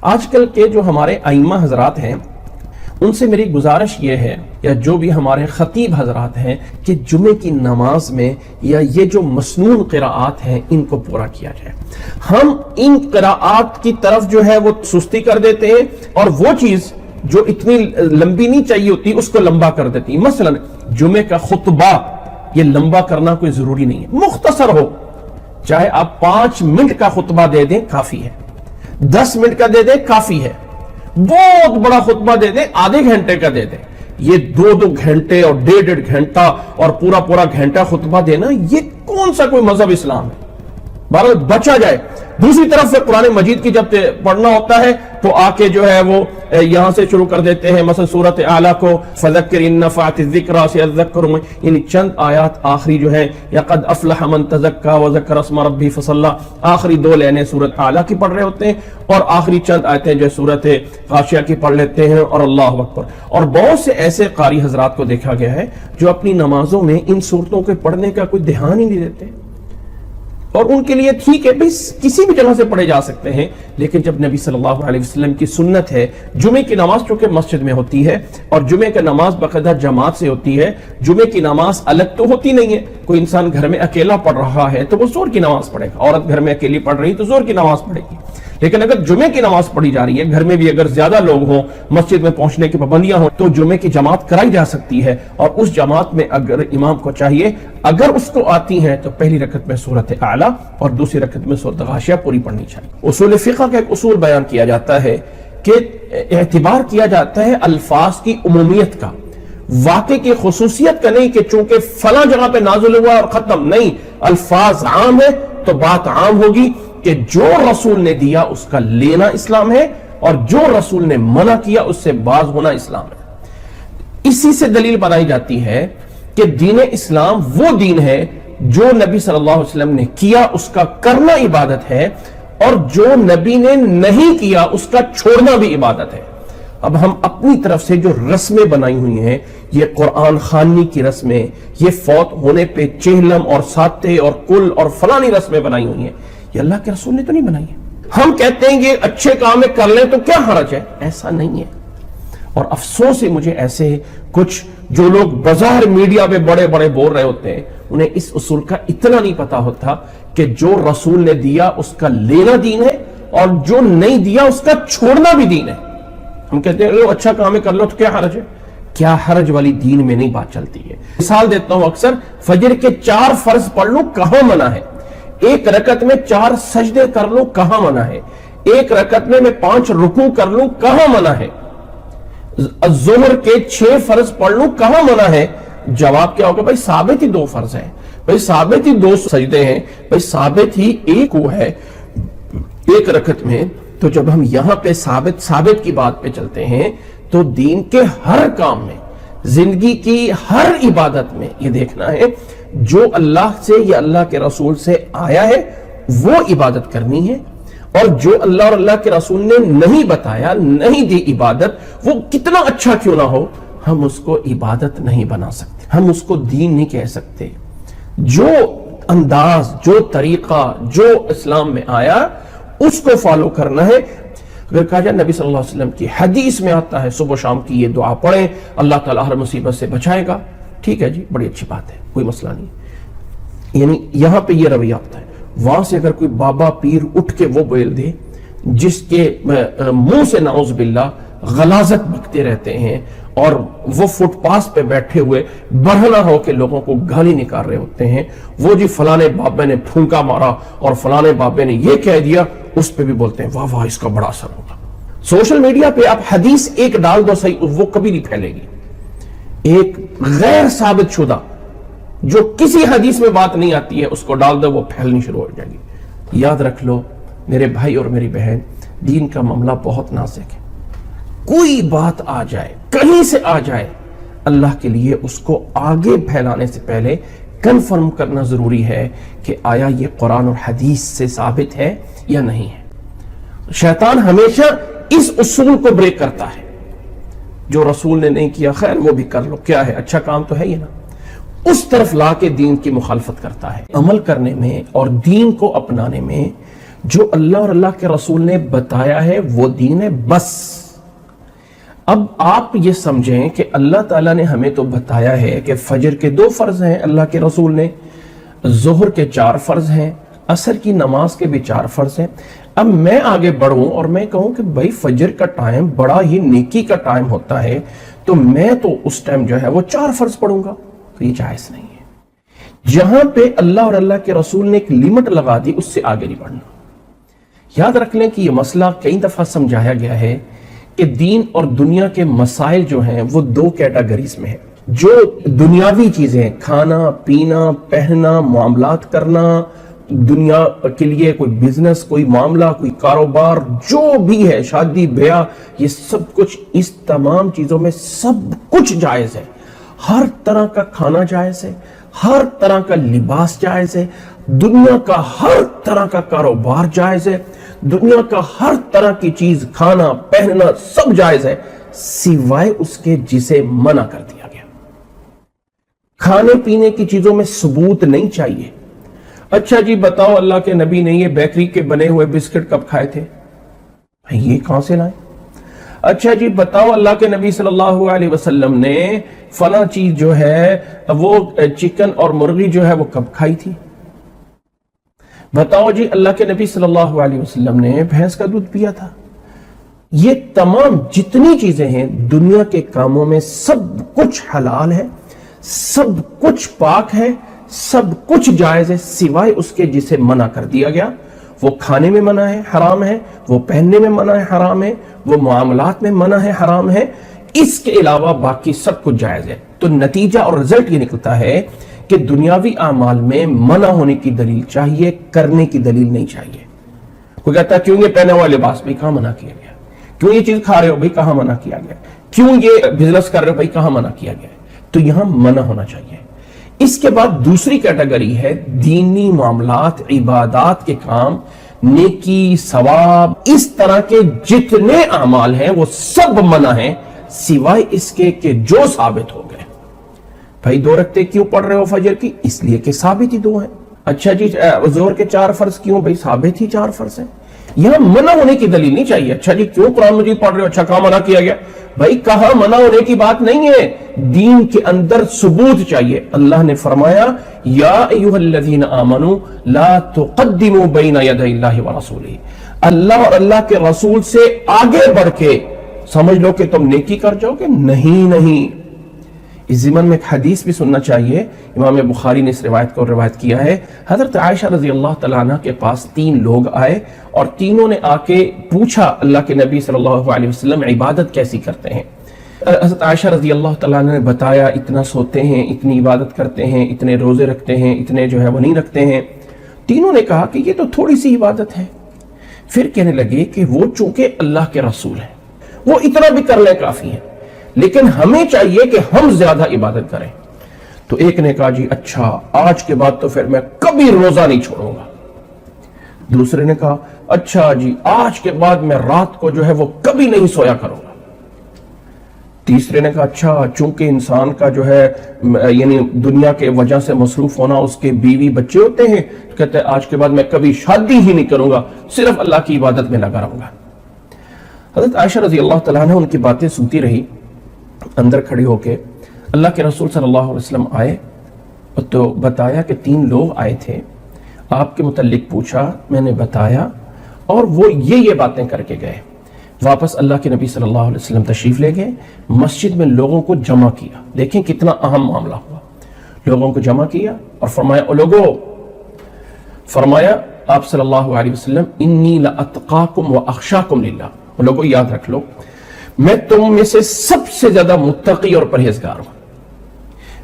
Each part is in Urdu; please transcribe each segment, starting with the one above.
آج کل کے جو ہمارے ائمہ حضرات ہیں ان سے میری گزارش یہ ہے، یا جو بھی ہمارے خطیب حضرات ہیں، کہ جمعے کی نماز میں یا یہ جو مسنون قراءات ہیں ان کو پورا کیا جائے۔ ہم ان قراءات کی طرف جو ہے وہ سستی کر دیتے ہیں، اور وہ چیز جو اتنی لمبی نہیں چاہیے ہوتی اس کو لمبا کر دیتی ہیں۔ مثلا جمعے کا خطبہ یہ لمبا کرنا کوئی ضروری نہیں ہے، مختصر ہو، چاہے آپ 5 منٹ کا خطبہ دے دیں کافی ہے، 10 منٹ کا دے دیں کافی ہے، بہت بڑا خطبہ دے دیں آدھے گھنٹے کا دے دیں۔ یہ 2 گھنٹے اور 1.5 گھنٹہ اور پورا گھنٹہ خطبہ دینا، یہ کون سا کوئی مذہب اسلام ہے؟ بہرحال بچا جائے۔ دوسری طرف سے قرآن مجید کی جب پڑھنا ہوتا ہے تو آ کے جو ہے وہ یہاں سے شروع کر دیتے ہیں، مثلا سورۃ اعلیٰ کو فذکر ان نفعت الذکریٰ سے اذکر، یعنی چند آیات آخری جو ہے، یا قد افلح من تزکا وذکر اسم ربہ فصلی، آخری 2 لائنیں سورۃ اعلیٰ کی پڑھ رہے ہوتے ہیں، اور آخری چند آیتیں جو سورۃ غاشیہ کی پڑھ لیتے ہیں، اور اللہ اکبر۔ اور بہت سے ایسے قاری حضرات کو دیکھا گیا ہے جو اپنی نمازوں میں ان صورتوں کے پڑھنے کا کوئی دھیان ہی نہیں دیتے، اور ان کے لیے ٹھیک ہے بھئی کسی بھی جگہ سے پڑھے جا سکتے ہیں، لیکن جب نبی صلی اللہ علیہ وسلم کی سنت ہے، جمعے کی نماز چونکہ مسجد میں ہوتی ہے اور جمعے کی نماز باقاعدہ جماعت سے ہوتی ہے، جمعے کی نماز الگ تو ہوتی نہیں ہے، کوئی انسان گھر میں اکیلا پڑھ رہا ہے تو وہ ظہر کی نماز پڑھے گا، عورت گھر میں اکیلی پڑھ رہی تو ظہر کی نماز پڑھے گی، لیکن اگر جمعے کی نماز پڑھی جا رہی ہے، گھر میں بھی اگر زیادہ لوگ ہوں، مسجد میں پہنچنے کی پابندیاں ہوں، تو جمعے کی جماعت کرائی جا سکتی ہے، اور اس جماعت میں اگر امام کو چاہیے، اگر اس کو آتی ہے تو پہلی رکعت میں سورۃ اعلیٰ اور دوسری رکعت میں سورۃ غاشیہ پوری پڑھنی چاہیے۔ اصول فقہ کا ایک اصول بیان کیا جاتا ہے کہ اعتبار کیا جاتا ہے الفاظ کی عمومیت کا، واقع کی خصوصیت کا نہیں، کہ چونکہ فلاں جگہ پہ نازل ہوا اور ختم، نہیں، الفاظ عام ہے تو بات عام ہوگی کہ جو رسول نے دیا اس کا لینا اسلام ہے، اور جو رسول نے منع کیا اس سے باز ہونا اسلام ہے۔ اسی سے دلیل بنائی جاتی ہے کہ دین اسلام وہ دین ہے جو نبی صلی اللہ علیہ وسلم نے کیا اس کا کرنا عبادت ہے، اور جو نبی نے نہیں کیا اس کا چھوڑنا بھی عبادت ہے۔ اب ہم اپنی طرف سے جو رسمیں بنائی ہوئی ہیں، یہ قرآن خوانی کی رسمیں، یہ فوت ہونے پہ چہلم اور ساتے اور کل اور فلانی رسمیں بنائی ہوئی ہیں، یہ اللہ کے رسول نے تو نہیں بنائی ہے۔ ہم کہتے ہیں کہ اچھے کام میں کر لیں تو کیا حرج ہے، ایسا نہیں ہے۔ اور افسوس ہے مجھے ایسے کچھ جو لوگ بظاہر میڈیا پہ بڑے بڑے بول رہے ہوتے ہیں، انہیں اس اصول کا اتنا نہیں پتا ہوتا کہ جو رسول نے دیا اس کا لینا دین ہے، اور جو نہیں دیا اس کا چھوڑنا بھی دین ہے۔ ہم کہتے ہیں لو اچھا کام ہے کر لو تو کیا حرج ہے، کیا حرج والی دین میں نہیں بات چلتی ہے۔ مثال دیتا ہوں، اکثر فجر کے 4 فرض پڑھ لوں کہاں منع ہے، 1 رکعت میں 4 سجدے کر لوں کہاں منع ہے، 1 رکعت میں 5 رکوع کر لوں کہاں منع ہے، ظہر کے 6 فرض پڑھ لوں کہاں منع ہے؟ جواب کیا ہوگا؟ بھائی ثابت ہی 2 فرض ہیں، بھائی ثابت ہی 2 سجدے ہیں، بھائی ثابت ہی 1 وہ ہے 1 رکعت میں۔ تو جب ہم یہاں پہ ثابت کی بات پہ چلتے ہیں تو دین کے ہر کام میں، زندگی کی ہر عبادت میں یہ دیکھنا ہے جو اللہ سے یا اللہ کے رسول سے آیا ہے وہ عبادت کرنی ہے، اور جو اللہ اور اللہ کے رسول نے نہیں بتایا، نہیں دی عبادت، وہ کتنا اچھا کیوں نہ ہو، ہم اس کو عبادت نہیں بنا سکتے، ہم اس کو دین نہیں کہہ سکتے۔ جو انداز، جو طریقہ، جو اسلام میں آیا اس کو فالو کرنا ہے۔ اگر کہا جائے نبی صلی اللہ علیہ وسلم کی حدیث میں آتا ہے صبح و شام کی یہ دعا پڑھیں اللہ تعالیٰ ہر مصیبت سے بچائے گا، ٹھیک ہے جی، بڑی اچھی بات ہے، کوئی مسئلہ نہیں، یعنی یہاں پہ یہ رویہ ہوتا ہے۔ وہاں سے اگر کوئی بابا پیر اٹھ کے وہ بول دے جس کے منہ سے نعوذ باللہ غلاظت بکتے رہتے ہیں، اور وہ فٹ پاس پہ بیٹھے ہوئے برہنہ ہو کے لوگوں کو گالی نکال رہے ہوتے ہیں، وہ جی فلانے بابے نے پھونکا مارا اور فلانے بابے نے یہ کہہ دیا، اس پہ بھی بولتے ہیں واہ واہ اس کا بڑا اثر ہوگا۔ سوشل میڈیا پہ آپ حدیث ایک ڈال دو صحیح، وہ کبھی نہیں پھیلے گی۔ ایک غیر ثابت شدہ جو کسی حدیث میں بات نہیں آتی ہے اس کو ڈال دو، وہ پھیلنی شروع ہو جائے گی۔ یاد رکھ لو میرے بھائی اور میری بہن، دین کا معاملہ بہت نازک ہے، کوئی بات آ جائے، کہیں سے آ جائے، اللہ کے لیے اس کو آگے پھیلانے سے پہلے کنفرم کرنا ضروری ہے کہ آیا یہ قرآن اور حدیث سے ثابت ہے یا نہیں ہے۔ شیطان ہمیشہ اس اصول کو بریک کرتا ہے، جو رسول نے نہیں کیا خیر وہ بھی کر لو، کیا ہے اچھا کام تو ہے ہی نا، اس طرف لا کے دین کی مخالفت کرتا ہے۔ عمل کرنے میں اور دین کو اپنانے میں جو اللہ اور اللہ کے رسول نے بتایا ہے وہ دین ہے بس۔ اب آپ یہ سمجھیں کہ اللہ تعالیٰ نے ہمیں تو بتایا ہے کہ فجر کے 2 فرض ہیں، اللہ کے رسول نے ظہر کے 4 فرض ہیں، عصر کی نماز کے بھی 4 فرض ہیں۔ اب میں آگے بڑھوں اور میں کہوں کہ بھائی فجر کا ٹائم بڑا ہی نیکی کا ٹائم ہوتا ہے، تو میں تو اس ٹائم جو ہے وہ 4 فرض پڑھوں گا، تو یہ جائز نہیں ہے۔ جہاں پہ اللہ اور اللہ کے رسول نے ایک لیمٹ لگا دی، اس سے آگے نہیں بڑھنا۔ یاد رکھ لیں کہ یہ مسئلہ کئی دفعہ سمجھایا گیا ہے کہ دین اور دنیا کے مسائل جو ہیں وہ 2 کیٹیگریز میں ہیں۔ جو دنیاوی چیزیں، کھانا پینا پہننا معاملات کرنا، دنیا کے لیے کوئی بزنس، کوئی معاملہ، کوئی کاروبار، جو بھی ہے، شادی بیاہ، یہ سب کچھ، اس تمام چیزوں میں سب کچھ جائز ہے۔ ہر طرح کا کھانا جائز ہے، ہر طرح کا لباس جائز ہے، دنیا کا ہر طرح کا کاروبار جائز ہے، دنیا کا ہر طرح کی چیز، کھانا پہننا سب جائز ہے، سوائے اس کے جسے منع کر دیا گیا۔ کھانے پینے کی چیزوں میں ثبوت نہیں چاہیے۔ اچھا جی بتاؤ اللہ کے نبی نے یہ بیکری کے بنے ہوئے بسکٹ کب کھائے تھے؟ یہ کہاں سے لائے؟ اچھا جی بتاؤ اللہ کے نبی صلی اللہ علیہ وسلم نے فلاں چیز جو ہے وہ چکن اور مرغی جو ہے وہ کب کھائی تھی؟ بتاؤ جی اللہ کے نبی صلی اللہ علیہ وسلم نے بھینس کا دودھ پیا تھا؟ یہ تمام جتنی چیزیں ہیں دنیا کے کاموں میں سب کچھ حلال ہے، سب کچھ پاک ہے، سب کچھ جائز ہے، سوائے اس کے جسے منع کر دیا گیا۔ وہ کھانے میں منع ہے، حرام ہے، وہ پہننے میں منع ہے، حرام ہے، وہ معاملات میں منع ہے، حرام ہے، اس کے علاوہ باقی سب کچھ جائز ہے۔ تو نتیجہ اور رزلٹ یہ نکلتا ہے کہ دنیاوی اعمال میں منع ہونے کی دلیل چاہیے، کرنے کی دلیل نہیں چاہیے۔ کوئی کہتا ہے کیوں یہ پہنے ہوا لباس، بھائی کہاں منع کیا گیا؟ کیوں یہ چیز کھا رہے ہو، بھائی کہاں منع کیا گیا؟ کیوں یہ بزنس کر رہے ہو، بھائی کہاں منع کیا گیا؟ تو یہاں منع ہونا چاہیے۔ اس کے بعد دوسری کیٹیگری ہے دینی معاملات، عبادات کے کام، نیکی، ثواب، اس طرح کے جتنے اعمال ہیں وہ سب منع ہیں، سوائے اس کے کہ جو ثابت ہو گئے۔ بھائی 2 رکعتیں کیوں پڑھ رہے ہو فجر کی؟ اس لیے کہ ثابت ہی 2 ہیں۔ اچھا جی ظہر کے 4 فرض کیوں؟ بھائی ثابت ہی 4 فرض ہیں۔ یہاں منع ہونے کی دلیل نہیں چاہیے۔ اچھا جی کیوں قرآن مجید پڑھ رہے ہو؟ اچھا کہاں منع کیا گیا؟ بھائی کہاں منع ہونے کی بات نہیں ہے، دین کے اندر ثبوت چاہیے۔ اللہ نے فرمایا یا ایھا الذین آمنوا لا تقدموا بین یدی اللہ ورسولہ، اللہ اور اللہ کے رسول سے آگے بڑھ کے سمجھ لو کہ تم نیکی کر جاؤ گے، نہیں۔ اس ضمن میں ایک حدیث بھی سننا چاہیے، امام بخاری نے اس روایت کو روایت کیا ہے۔ حضرت عائشہ رضی اللہ تعالیٰ عنہ کے پاس 3 لوگ آئے اور تینوں نے آ کے پوچھا اللہ کے نبی صلی اللہ علیہ وسلم عبادت کیسی کرتے ہیں؟ حضرت عائشہ رضی اللہ تعالیٰ عنہ نے بتایا اتنا سوتے ہیں، اتنی عبادت کرتے ہیں، اتنے روزے رکھتے ہیں، اتنے جو ہے وہ نہیں رکھتے ہیں۔ تینوں نے کہا کہ یہ تو تھوڑی سی عبادت ہے۔ پھر کہنے لگے کہ وہ چونکہ اللہ کے رسول ہیں، وہ اتنا بھی کر لیں کافی ہے، لیکن ہمیں چاہیے کہ ہم زیادہ عبادت کریں۔ تو ایک نے کہا جی اچھا آج کے بعد تو پھر میں کبھی روزہ نہیں چھوڑوں گا۔ دوسرے نے کہا اچھا جی آج کے بعد میں رات کو جو ہے وہ کبھی نہیں سویا کروں گا۔ تیسرے نے کہا اچھا چونکہ انسان کا جو ہے یعنی دنیا کے وجہ سے مصروف ہونا، اس کے بیوی بچے ہوتے ہیں، تو کہتے ہیں آج کے بعد میں کبھی شادی ہی نہیں کروں گا، صرف اللہ کی عبادت میں لگا رہوں گا۔ حضرت عائشہ رضی اللہ تعالیٰ عنہ ان کی باتیں سنتی رہی، اندر کھڑی ہو کے اللہ کے رسول صلی اللہ علیہ وسلم آئے تو بتایا کہ 3 لوگ آئے تھے، آپ کے متعلق پوچھا، میں نے بتایا، اور وہ یہ باتیں کر کے گئے۔ واپس اللہ کے نبی صلی اللہ علیہ وسلم تشریف لے گئے، مسجد میں لوگوں کو جمع کیا۔ دیکھیں کتنا اہم معاملہ ہوا، لوگوں کو جمع کیا اور فرمایا او لوگو، فرمایا آپ صلی اللہ علیہ وسلم انی لاتقاکم واخشاکم للہ، لوگوں یاد رکھ لو میں تم میں سے سب سے زیادہ متقی اور پرہیزگار ہوں،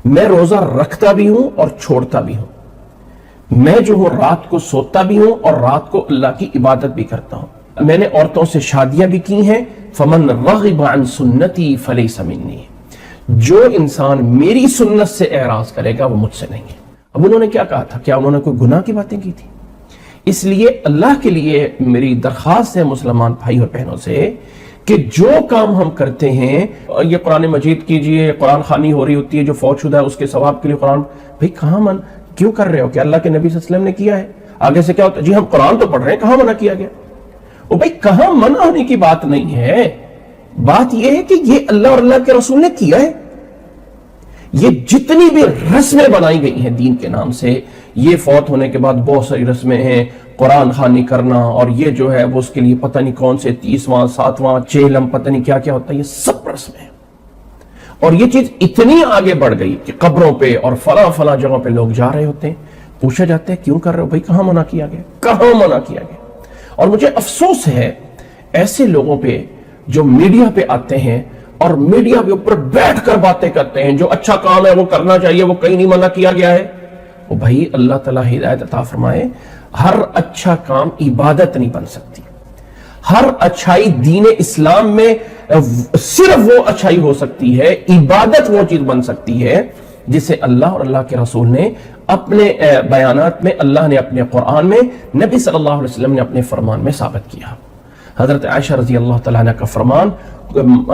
میں روزہ رکھتا بھی ہوں اور چھوڑتا بھی ہوں، میں جو ہوں رات کو سوتا بھی ہوں اور رات کو اللہ کی عبادت بھی کرتا ہوں، میں نے عورتوں سے شادیاں بھی کی ہیں، فمن رغب عن سنتی فلیس منی، جو انسان میری سنت سے اعراض کرے گا وہ مجھ سے نہیں ہے۔ اب انہوں نے کیا کہا تھا؟ کیا انہوں نے کوئی گناہ کی باتیں کی تھی؟ اس لیے اللہ کے لیے میری درخواست ہے مسلمان بھائی اور بہنوں سے کہ جو کام ہم کرتے ہیں، یہ قرآن مجید کیجئے، قرآن خوانی ہو رہی ہوتی ہے جو فوت شدہ ہے اس کے ثواب کے لیے قرآن، بھئی کہاں کیوں کر رہے ہو؟ کہ اللہ کے نبی صلی اللہ علیہ وسلم نے کیا ہے؟ آگے سے کیا ہوتا ہے؟ جی ہم قرآن تو پڑھ رہے ہیں، کہاں منع کیا گیا؟ او بھائی کہاں منع ہونے کی بات نہیں ہے، بات یہ ہے کہ یہ اللہ اور اللہ کے رسول نے کیا ہے۔ یہ جتنی بھی رسمیں بنائی گئی ہیں دین کے نام سے، یہ فوت ہونے کے بعد بہت ساری رسمیں ہیں، قرآن خوانی کرنا، اور یہ جو ہے وہ اس کے لیے پتہ نہیں کون سے 30واں 7واں چہلم پتہ نہیں کیا کیا ہوتا ہے، یہ سب رسمیں ہیں۔ اور یہ چیز اتنی آگے بڑھ گئی کہ قبروں پہ اور فلاں جگہوں پہ لوگ جا رہے ہوتے ہیں، پوچھا جاتا ہے کیوں کر رہے ہو؟ بھائی کہاں منع کیا گیا؟ کہاں منع کیا گیا؟ اور مجھے افسوس ہے ایسے لوگوں پہ جو میڈیا پہ آتے ہیں اور میڈیا کے اوپر بیٹھ کر باتیں کرتے ہیں، جو اچھا کام ہے وہ کرنا چاہیے، وہ کہیں نہیں منع کیا گیا ہے۔ وہ بھائی اللہ تعالیٰ ہدایت عطا فرمائے، ہر اچھا کام عبادت نہیں بن سکتی۔ ہر اچھائی دین اسلام میں صرف وہ اچھائی ہو سکتی ہے، عبادت وہ چیز بن سکتی ہے جسے اللہ اور اللہ کے رسول نے اپنے بیانات میں، اللہ نے اپنے قرآن میں، نبی صلی اللہ علیہ وسلم نے اپنے فرمان میں ثابت کیا۔ حضرت عائشہ رضی اللہ تعالیٰ عنہ کا فرمان،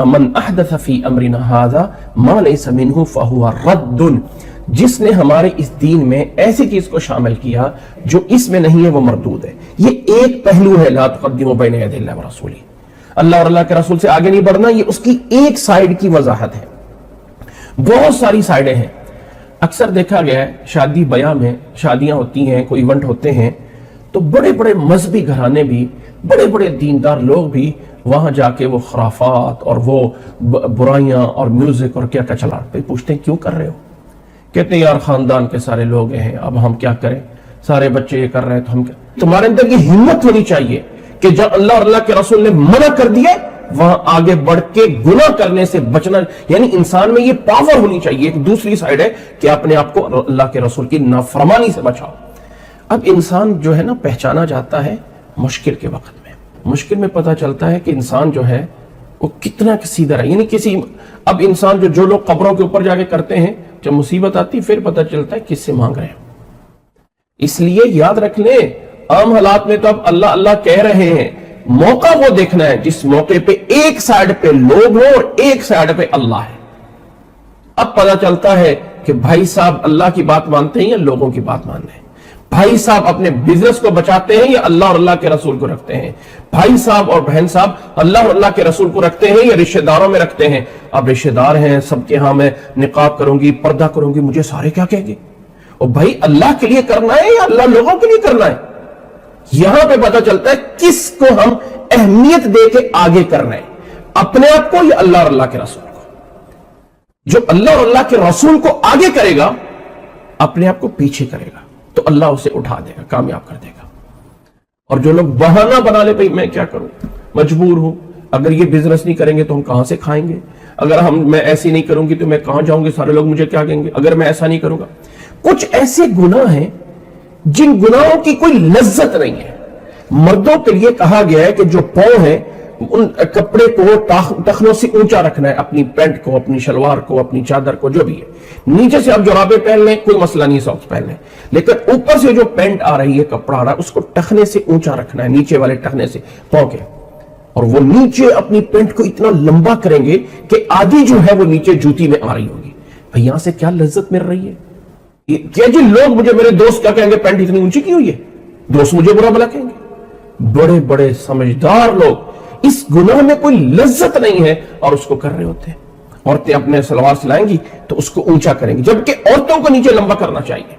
من احدث فی امرنا ھذا ما لیس منہ فہو رد، جس نے ہمارے اس دین میں ایسی چیز کو شامل کیا جو اس میں نہیں ہے وہ مردود ہے۔ یہ ایک پہلو ہے، لا تقدموا بین یدی اللہ ورسولہ، اللہ اور اللہ کے رسول سے آگے نہیں بڑھنا، یہ اس کی ایک سائیڈ کی وضاحت ہے۔ بہت ساری سائیڈیں ہیں۔ اکثر دیکھا گیا ہے شادی بیاہ میں، شادیاں ہوتی ہیں، کوئی ایونٹ ہوتے ہیں، تو بڑے بڑے مذہبی گھرانے بھی، بڑے بڑے دیندار لوگ بھی وہاں جا کے وہ خرافات اور وہ برائیاں اور میوزک اور کیا کیا چلاتے، پوچھتے ہیں کیوں کر رہے ہو؟ کہتے ہیں یار خاندان کے سارے لوگ ہیں، اب ہم کیا کریں، سارے بچے یہ کر رہے ہیں تو ہم کیا؟ تمہارے اندر یہ ہمت ہونی چاہیے کہ جب اللہ اور اللہ کے رسول نے منع کر دیا وہاں آگے بڑھ کے گناہ کرنے سے بچنا، یعنی انسان میں یہ پاور ہونی چاہیے۔ ایک دوسری سائیڈ ہے کہ اپنے آپ کو اللہ کے رسول کی نافرمانی سے بچاؤ۔ اب انسان جو ہے نا پہچانا جاتا ہے مشکل کے وقت میں، مشکل میں پتہ چلتا ہے کہ انسان جو ہے وہ کتنا سیدھا ہے، یعنی اب انسان جو لوگ قبروں کے اوپر جا کے کرتے ہیں، جب مصیبت آتی پھر پتہ چلتا ہے کس سے مانگ رہے ہیں۔ اس لیے یاد رکھ لیں، عام حالات میں تو اب اللہ اللہ کہہ رہے ہیں، موقع وہ دیکھنا ہے جس موقع پہ ایک سائیڈ پہ لوگ ہو اور ایک سائیڈ پہ اللہ ہے۔ اب پتہ چلتا ہے کہ بھائی صاحب اللہ کی بات مانتے ہیں یا لوگوں کی بات مان رہے ہیں، بھائی صاحب اپنے بزنس کو بچاتے ہیں یا اللہ اور اللہ کے رسول کو رکھتے ہیں، بھائی صاحب اور بہن صاحب اللہ اور اللہ کے رسول کو رکھتے ہیں یا رشتہ داروں میں رکھتے ہیں۔ اب رشتہ دار ہیں، سب کے ہاں میں نقاب کروں گی، پردہ کروں گی، مجھے سارے کیا کہیں گے؟ اور بھائی اللہ کے لیے کرنا ہے یا اللہ لوگوں کے لیے کرنا ہے؟ یہاں پہ پتہ چلتا ہے کس کو ہم اہمیت دے کے آگے کر رہے ہیں، اپنے آپ کو یا اللہ اور اللہ کے رسول کو۔ جو اللہ اور اللہ کے رسول کو آگے کرے گا، اپنے آپ کو پیچھے کرے گا تو اللہ اسے اٹھا دے گا، کامیاب کر دے گا۔ اور جو لوگ بہانہ بنا لے، بھئی میں کیا کروں، مجبور ہوں، اگر یہ بزنس نہیں کریں گے تو ہم کہاں سے کھائیں گے، اگر میں ایسی نہیں کروں گی تو میں کہاں جاؤں گی، سارے لوگ مجھے کیا کہیں گے اگر میں ایسا نہیں کروں گا۔ کچھ ایسے گناہ ہیں جن گناہوں کی کوئی لذت نہیں ہے۔ مردوں کے لیے کہا گیا ہے کہ جو پاؤں ہیں ان کپڑے کو ٹخنوں سے اونچا رکھنا ہے، اپنی پینٹ کو، اپنی شلوار کو، اپنی چادر کو، جو بھی ہے۔ نیچے سے آپ جرابیں پہن لیں، کوئی مسئلہ نہیں، ساکس پہن لیں، لیکن اوپر سے جو پینٹ آ رہی ہے، کپڑا آ رہا ہے، اس کو ٹخنے سے اونچا رکھنا ہے، نیچے والے ٹخنے سے پاؤں کے، اور وہ نیچے اپنی پینٹ کو اتنا لمبا کریں گے کہ آدھی جو ہے وہ نیچے جوتی میں آ رہی ہوگی۔ بھئی یہاں سے کیا لذت مل رہی ہے؟ کیا جی لوگ مجھے، میرے دوست کیا کہیں گے، پینٹ اتنی اونچی کی ہوئی ہے، دوست مجھے برا بلا کہیں گے۔ بڑے بڑے سمجھدار لوگ اس گناہ میں کوئی لذت نہیں ہے اور اس کو کر رہے ہوتے ہیں۔ عورتیں اپنے سلوار سلائیں گی تو اس کو اونچا کریں گی، جبکہ عورتوں کو نیچے لمبا کرنا چاہیے۔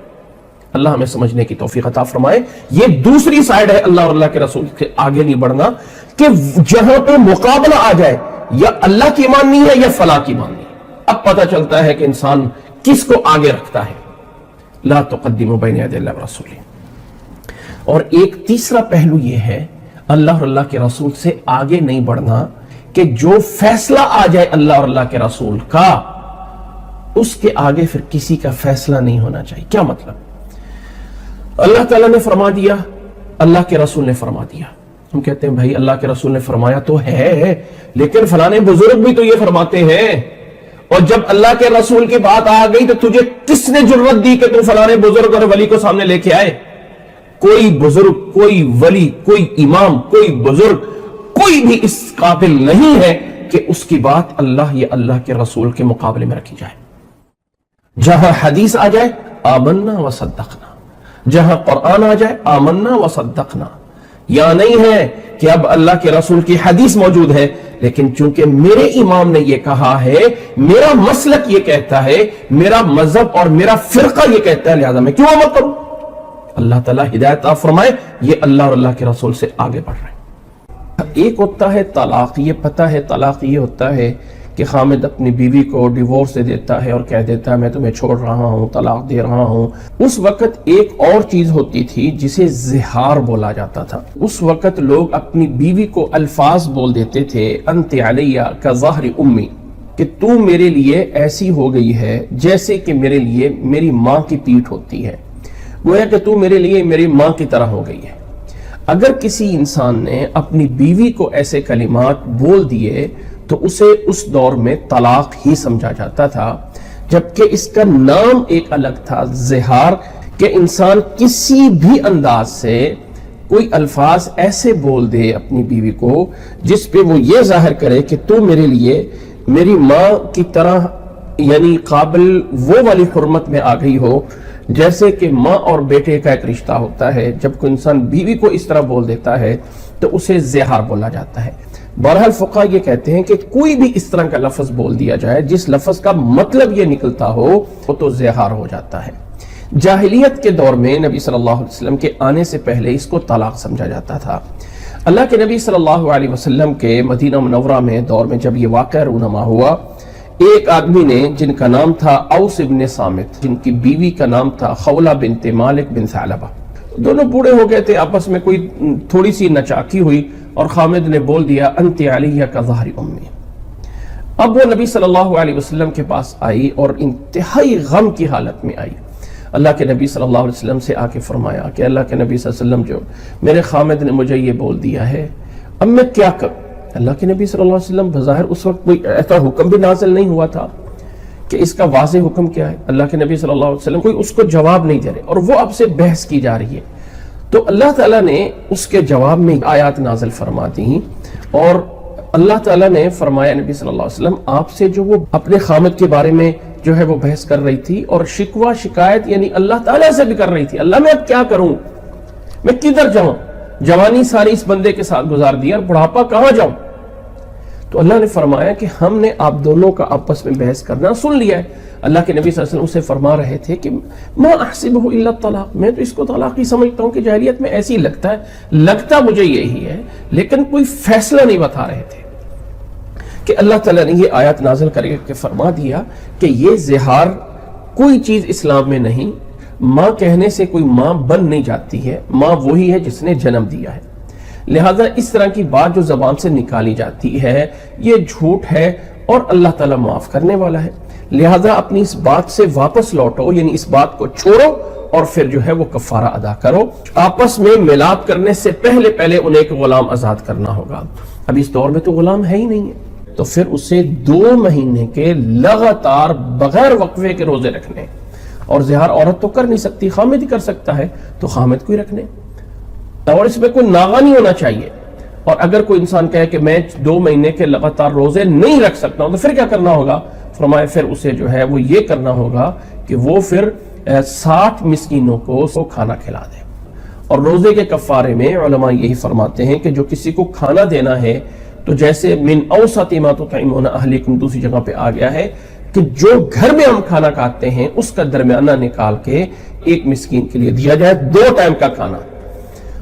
اللہ ہمیں سمجھنے کی توفیق عطا فرمائے۔ یہ دوسری سائیڈ ہے اللہ اور اللہ کے رسول کے آگے نہیں بڑھنا، کہ جہاں پہ مقابلہ آ جائے، یا اللہ کی ماننی ہے یا فلاں کی ماننی ہے۔ اب پتہ چلتا ہے کہ انسان کس کو آگے رکھتا ہے۔ لا تقدموا بین یدی اللہ ورسولہ۔ اور ایک تیسرا پہلو یہ ہے اللہ اور اللہ کے رسول سے آگے نہیں بڑھنا، کہ جو فیصلہ آ جائے اللہ اور اللہ کے رسول کا، اس کے آگے پھر کسی کا فیصلہ نہیں ہونا چاہیے۔ کیا مطلب؟ اللہ تعالیٰ نے فرما دیا، اللہ کے رسول نے فرما دیا، ہم کہتے ہیں بھائی اللہ کے رسول نے فرمایا تو ہے، لیکن فلانے بزرگ بھی تو یہ فرماتے ہیں، اور جب اللہ کے رسول کی بات آ گئی تو تجھے کس نے جرت دی کہ تم فلانے بزرگ اور ولی کو سامنے لے کے آئے؟ کوئی بزرگ، کوئی ولی، کوئی امام، کوئی بزرگ، کوئی بھی اس قابل نہیں ہے کہ اس کی بات اللہ یا اللہ کے رسول کے مقابلے میں رکھی جائے۔ جہاں حدیث آ جائے آمنا و صدقنا، جہاں قرآن آ جائے آمنا و صدقنا، یا نہیں ہے کہ اب اللہ کے رسول کی حدیث موجود ہے لیکن چونکہ میرے امام نے یہ کہا ہے، میرا مسلک یہ کہتا ہے، میرا مذہب اور میرا فرقہ یہ کہتا ہے، لہذا میں کیوں عمل کروں؟ اللہ تعالیٰ ہدایت عطا فرمائے، یہ اللہ اور اللہ کے رسول سے آگے بڑھ رہے ہیں۔ ایک ہوتا ہے طلاق، یہ پتہ ہے طلاق یہ ہوتا ہے کہ خامد اپنی بیوی کو ڈیورس دے دیتا ہے اور کہہ دیتا ہے میں تمہیں چھوڑ رہا ہوں، طلاق دے رہا ہوں۔ اس وقت ایک اور چیز ہوتی تھی جسے زہار بولا جاتا تھا۔ اس وقت لوگ اپنی بیوی کو الفاظ بول دیتے تھے، انت علیہ کظہر امی، کہ تو میرے لیے ایسی ہو گئی ہے جیسے کہ میرے لیے میری ماں کی پیٹھ ہوتی ہے، گویا کہ تو میرے لیے میری ماں کی طرح ہو گئی ہے۔ اگر کسی انسان نے اپنی بیوی کو ایسے کلمات بول دیے تو اسے اس دور میں طلاق ہی سمجھا جاتا تھا، جبکہ اس کا نام ایک الگ تھا، زہار، کہ انسان کسی بھی انداز سے کوئی الفاظ ایسے بول دے اپنی بیوی کو جس پہ وہ یہ ظاہر کرے کہ تو میرے لیے میری ماں کی طرح، یعنی قابل وہ والی حرمت میں آ گئی ہو جیسے کہ ماں اور بیٹے کا ایک رشتہ ہوتا ہے۔ جب کوئی انسان بیوی کو اس طرح بول دیتا ہے تو اسے زہار بولا جاتا ہے۔ بہرحال فقہاء یہ کہتے ہیں کہ کوئی بھی اس طرح کا لفظ بول دیا جائے جس لفظ کا مطلب یہ نکلتا ہو وہ تو زہار ہو جاتا ہے۔ جاہلیت کے دور میں نبی صلی اللہ علیہ وسلم کے آنے سے پہلے اس کو طلاق سمجھا جاتا تھا۔ اللہ کے نبی صلی اللہ علیہ وسلم کے مدینہ منورہ میں دور میں جب یہ واقعہ رونما ہوا، ایک آدمی نے جن کا نام تھا اوس ابن صامت، جن کی بیوی کا نام تھا خولہ بنت مالک بن ثعلبہ، دونوں بوڑھے ہو گئے تھے، آپس میں کوئی تھوڑی سی نچاکی ہوئی اور خامد نے بول دیا انت علیہ کظہر امی۔ اب وہ نبی صلی اللہ علیہ وسلم کے پاس آئی اور انتہائی غم کی حالت میں آئی۔ اللہ کے نبی صلی اللہ علیہ وسلم سے آ کے فرمایا کہ اللہ کے نبی صلی اللہ علیہ وسلم جو میرے خامد نے مجھے یہ بول دیا ہے، اب میں کیا کروں؟ اللہ کے نبی صلی اللہ علیہ وسلم بظاہر اس وقت کوئی ایسا حکم بھی نازل نہیں ہوا تھا کہ اس کا واضح حکم کیا ہے۔ اللہ کے نبی صلی اللہ علیہ وسلم کوئی اس کو جواب نہیں دے رہے اور وہ اب سے بحث کی جا رہی ہے۔ تو اللہ تعالیٰ نے اس کے جواب میں آیات نازل فرما دی اور اللہ تعالیٰ نے فرمایا نبی صلی اللہ علیہ وسلم آپ سے جو وہ اپنے خامد کے بارے میں جو ہے وہ بحث کر رہی تھی اور شکوہ شکایت یعنی اللہ تعالیٰ سے بھی کر رہی تھی، اللہ میں اب کیا کروں، میں کدھر جاؤں، جوانی ساری اس بندے کے ساتھ گزار دی اور بڑھاپا کہاں جاؤں؟ تو اللہ نے فرمایا کہ ہم نے آپ دونوں کا آپس میں بحث کرنا سن لیا ہے۔ اللہ کے نبی صلی اللہ علیہ وسلم اسے فرما رہے تھے کہ ما احسبہ الا الطلاق، میں تو اس کو طلاق ہی سمجھتا ہوں کہ جاہلیت میں ایسی لگتا ہے، لگتا مجھے یہی ہے، لیکن کوئی فیصلہ نہیں بتا رہے تھے کہ اللہ تعالیٰ نے یہ آیات نازل کر کے فرما دیا کہ یہ زہار کوئی چیز اسلام میں نہیں، ماں کہنے سے کوئی ماں بن نہیں جاتی ہے، ماں وہی ہے جس نے جنم دیا ہے، لہذا اس طرح کی بات جو زبان سے نکالی جاتی ہے یہ جھوٹ ہے اور اللہ تعالیٰ معاف کرنے والا ہے، لہذا اپنی اس بات سے واپس لوٹو، یعنی اس بات کو چھوڑو اور پھر جو ہے وہ کفارہ ادا کرو۔ آپس میں ملاپ کرنے سے پہلے انہیں ایک غلام آزاد کرنا ہوگا۔ اب اس دور میں تو غلام ہے ہی نہیں ہے، تو پھر اسے 2 مہینے کے لگاتار بغیر وقفے کے روزے رکھنے، اور زہار عورت تو کر نہیں سکتی، خامد ہی کر سکتا ہے تو خامد کو ہی رکھنے، اور اس میں کوئی ناغہ نہیں ہونا چاہیے۔ اور اگر کوئی انسان کہے کہ میں 2 مہینے کے لگاتار روزے نہیں رکھ سکتا ہوں تو پھر کیا کرنا ہوگا؟ فرمایا پھر اسے جو ہے وہ یہ کرنا ہوگا کہ وہ پھر 60 مسکینوں کو کھانا کھلا دے۔ اور روزے کے کفارے میں علماء یہی فرماتے ہیں کہ جو کسی کو کھانا دینا ہے تو جیسے من اوسط ما تطعمون اہلکم دوسری جگہ پہ آ گیا ہے کہ جو گھر میں ہم کھانا کھاتے ہیں اس کا درمیانہ نکال کے ایک مسکین کے لیے دیا جائے 2 ٹائم کا کھانا۔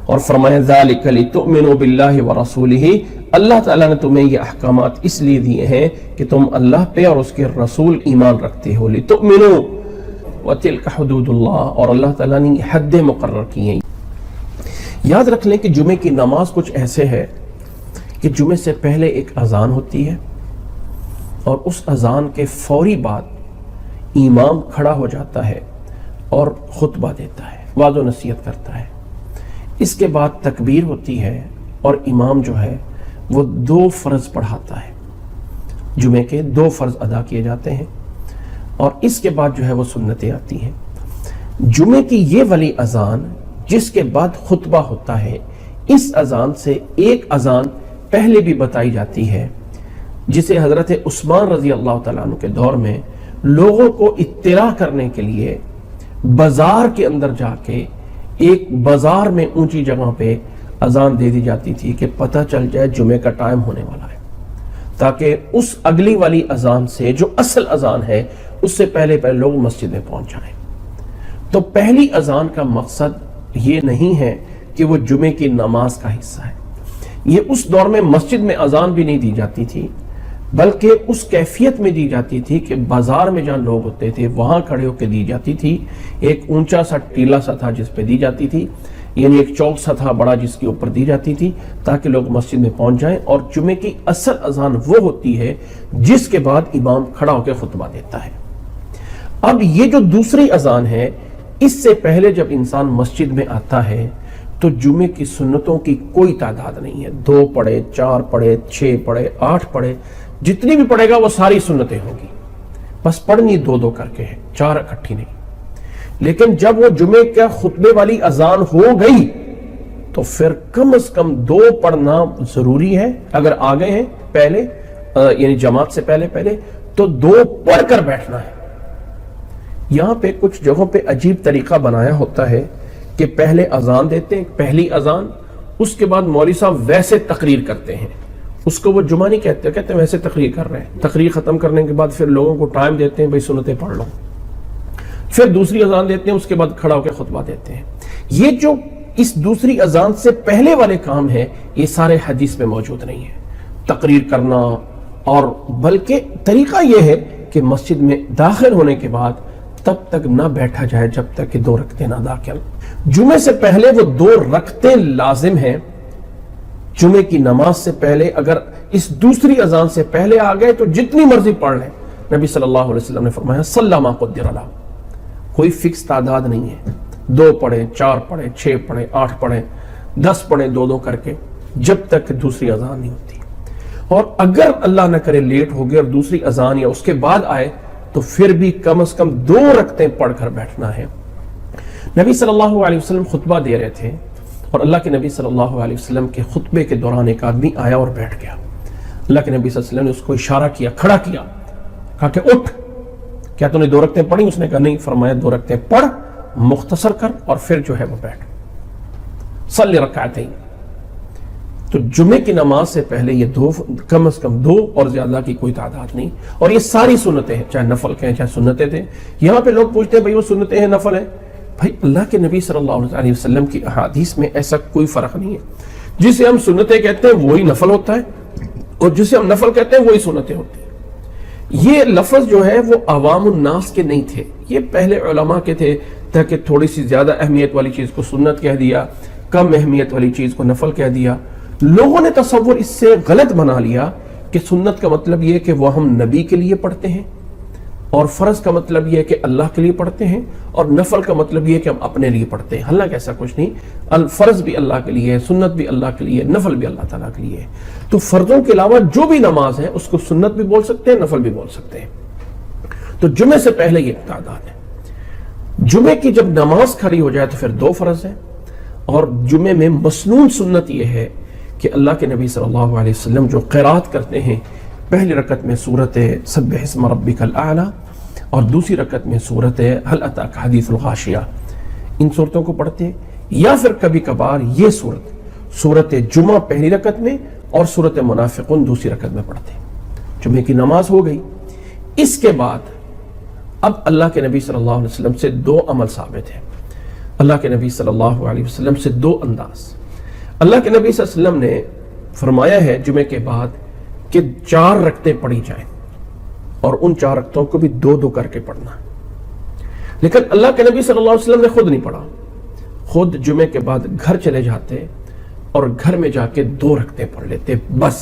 اور فرمایا ذالک لتؤمنوا باللہ ورسولہ، اللہ تعالیٰ نے تمہیں یہ احکامات اس لیے دیے ہیں کہ تم اللہ پہ اور اس کے رسول ایمان رکھتے ہو، لتؤمنوا وتلک حدود اللہ، اور اللہ تعالیٰ نے یہ حد مقرر کی ہیں۔ یاد رکھ لیں کہ جمعے کی نماز کچھ ایسے ہے کہ جمعے سے پہلے ایک اذان ہوتی ہے اور اس اذان کے فوری بعد امام کھڑا ہو جاتا ہے اور خطبہ دیتا ہے، وعظ و نصیحت کرتا ہے۔ اس کے بعد تکبیر ہوتی ہے اور امام جو ہے وہ 2 فرض پڑھاتا ہے، جمعے کے 2 فرض ادا کیے جاتے ہیں، اور اس کے بعد جو ہے وہ سنتیں آتی ہیں۔ جمعے کی یہ والی اذان جس کے بعد خطبہ ہوتا ہے، اس اذان سے ایک اذان پہلے بھی بتائی جاتی ہے جسے حضرت عثمان رضی اللہ تعالیٰ عنہ کے دور میں لوگوں کو اطلاع کرنے کے لیے بازار کے اندر جا کے ایک بازار میں اونچی جگہ پہ اذان دے دی جاتی تھی کہ پتہ چل جائے جمعے کا ٹائم ہونے والا ہے، تاکہ اس اگلی والی اذان سے جو اصل اذان ہے اس سے پہلے لوگ مسجد میں پہنچ جائیں۔ تو پہلی اذان کا مقصد یہ نہیں ہے کہ وہ جمعے کی نماز کا حصہ ہے۔ یہ اس دور میں مسجد میں اذان بھی نہیں دی جاتی تھی، بلکہ اس کیفیت میں دی جاتی تھی کہ بازار میں جہاں لوگ ہوتے تھے وہاں کھڑے ہو کے دی جاتی تھی۔ ایک اونچا سا ٹیلا سا تھا جس پہ دی جاتی تھی، یعنی ایک چوک سا تھا بڑا جس کے اوپر دی جاتی تھی تاکہ لوگ مسجد میں پہنچ جائیں۔ اور جمعے کی اصل اذان وہ ہوتی ہے جس کے بعد امام کھڑا ہو کے خطبہ دیتا ہے۔ اب یہ جو دوسری اذان ہے، اس سے پہلے جب انسان مسجد میں آتا ہے تو جمعے کی سنتوں کی کوئی تعداد نہیں ہے، 2 پڑھے، 4 پڑھے، 6 پڑھے، 8 پڑھے، جتنی بھی پڑھے گا وہ ساری سنتیں ہوگی، بس پڑھنی 2 کر کے ہے، 4 اکٹھی نہیں۔ لیکن جب وہ جمعے کا خطبے والی اذان ہو گئی تو پھر کم از کم 2 پڑھنا ضروری ہے۔ اگر آگے ہیں پہلے یعنی جماعت سے پہلے تو 2 پڑھ کر بیٹھنا ہے۔ یہاں پہ کچھ جگہوں پہ عجیب طریقہ بنایا ہوتا ہے کہ پہلے اذان دیتے ہیں، پہلی اذان، اس کے بعد مولوی صاحب ویسے تقریر کرتے ہیں۔ اس کو وہ جمعہ نہیں کہتے ہیں ویسے تقریر کر رہے ہیں۔ تقریر ختم کرنے کے بعد پھر لوگوں کو ٹائم دیتے ہیں، بھئی سنتیں پڑھ لو، پھر دوسری اذان دیتے ہیں، اس کے بعد کھڑا ہو کے خطبہ دیتے ہیں۔ یہ جو اس دوسری اذان سے پہلے والے کام ہیں یہ سارے حدیث میں موجود نہیں ہیں، تقریر کرنا، اور بلکہ طریقہ یہ ہے کہ مسجد میں داخل ہونے کے بعد تب تک نہ بیٹھا جائے جب تک کہ 2 رکعتیں نہ ادا کریں۔ جمعے سے پہلے وہ 2 رکعتیں لازم ہیں۔ جمعے کی نماز سے پہلے اگر اس دوسری اذان سے پہلے آ گئے تو جتنی مرضی پڑھ لیں۔ نبی صلی اللہ علیہ وسلم نے فرمایا صلی ما قدر له، کوئی فکس تعداد نہیں ہے، 2 پڑھے، 4 پڑھے، 6 پڑھے، 8 پڑھے، 10 پڑھے، 2 کر کے، جب تک کہ دوسری اذان نہیں ہوتی۔ اور اگر اللہ نہ کرے لیٹ ہو گیا اور دوسری اذان یا اس کے بعد آئے تو پھر بھی کم از کم 2 رکعتیں پڑھ کر بیٹھنا ہے۔ نبی صلی اللہ علیہ وسلم خطبہ دے رہے تھے اور اللہ کے نبی صلی اللہ علیہ وسلم کے خطبے کے دوران ایک آدمی آیا اور بیٹھ گیا۔ اللہ کے نبی صلی اللہ علیہ وسلم نے اس کو اشارہ کیا، کھڑا کیا، کہا کہ اٹھ، کیا تو نے 2 رکعتیں پڑھی؟ اس نے کہا نہیں۔ فرمایا 2 رکعتیں پڑھ، مختصر کر، اور پھر جو ہے وہ بیٹھ، صلی رکعتین۔ تو جمعے کی نماز سے پہلے یہ 2، کم از کم 2 اور زیادہ کی کوئی تعداد نہیں، اور یہ ساری سنتیں ہیں، چاہے نفل کے ہیں چاہے سنتیں تھے۔ یہاں پہ لوگ پوچھتے ہیں بھئی وہ سنتیں ہیں نفل ہیں؟ بھائی اللہ کے نبی صلی اللہ علیہ وسلم کی احادیث میں ایسا کوئی فرق نہیں ہے۔ جسے ہم سنتیں کہتے ہیں وہی نفل ہوتا ہے، اور جسے ہم نفل کہتے ہیں وہی سنتیں ہوتی ہیں۔ یہ لفظ جو ہے وہ عوام الناس کے نہیں تھے، یہ پہلے علماء کے تھے، تاکہ تھوڑی سی زیادہ اہمیت والی چیز کو سنت کہہ دیا، کم اہمیت والی چیز کو نفل کہہ دیا۔ لوگوں نے تصور اس سے غلط بنا لیا کہ سنت کا مطلب یہ کہ وہ ہم نبی کے لیے پڑھتے ہیں، اور فرض کا مطلب یہ کہ اللہ کے لیے پڑھتے ہیں، اور نفل کا مطلب یہ کہ ہم اپنے لیے پڑھتے ہیں۔ حالانکہ ایسا کچھ نہیں، الفرض بھی اللہ کے لیے ہے، سنت بھی اللہ کے لیے، نفل بھی اللہ تعالیٰ کے لیے ہے۔ تو فرضوں کے علاوہ جو بھی نماز ہے اس کو سنت بھی بول سکتے ہیں، نفل بھی بول سکتے ہیں۔ تو جمعے سے پہلے یہ تعداد ہے۔ جمعے کی جب نماز کھڑی ہو جائے تو پھر 2 فرض ہیں، اور جمعے میں مسنون سنت یہ ہے کہ اللہ کے نبی صلی اللہ علیہ وسلم جو قرات کرتے ہیں، پہلی رکعت میں سورت سبح اسم ربک الاعلی اور دوسری رکعت میں سورت هل اتاک حدیث الغاشیہ، ان صورتوں کو پڑھتے ہیں، یا پھر کبھی کبھار یہ سورت جمعہ پہلی رکعت میں اور سورت منافقون دوسری رکعت میں پڑھتے ہیں۔ جمعے کی نماز ہو گئی۔ اس کے بعد اب اللہ کے نبی صلی اللہ علیہ وسلم سے 2 عمل ثابت ہیں۔ اللہ کے نبی صلی اللہ علیہ وسلم سے 2 انداز۔ اللہ کے نبی صلی اللہ علیہ وسلم نے فرمایا ہے جمعے کے بعد کہ 4 رکعتیں پڑھی جائیں، اور ان 4 رکعتوں کو بھی 2 کر کے پڑھنا۔ لیکن اللہ کے نبی صلی اللہ علیہ وسلم نے خود نہیں پڑھا، خود جمعے کے بعد گھر چلے جاتے اور گھر میں جا کے 2 رکعتیں پڑھ لیتے بس،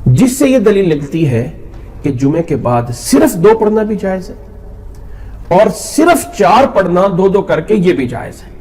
جس سے یہ دلیل نکلتی ہے کہ جمعے کے بعد صرف 2 پڑھنا بھی جائز ہے، اور صرف 4 پڑھنا 2 کر کے یہ بھی جائز ہے۔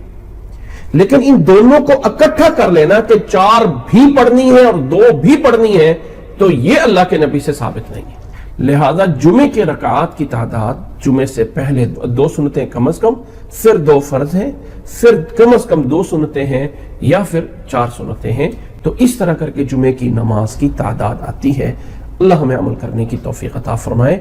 لیکن ان دونوں کو اکٹھا کر لینا کہ 4 بھی پڑھنی ہے اور 2 بھی پڑھنی ہے، تو یہ اللہ کے نبی سے ثابت نہیں ہے۔ لہذا جمعے کے رکعات کی تعداد جمعے سے پہلے 2 سنتیں کم از کم، پھر 2 فرض ہیں، پھر کم از کم 2 سنتیں ہیں، یا پھر 4 سنتیں ہیں۔ تو اس طرح کر کے جمعے کی نماز کی تعداد آتی ہے۔ اللہ ہمیں عمل کرنے کی توفیق عطا فرمائے۔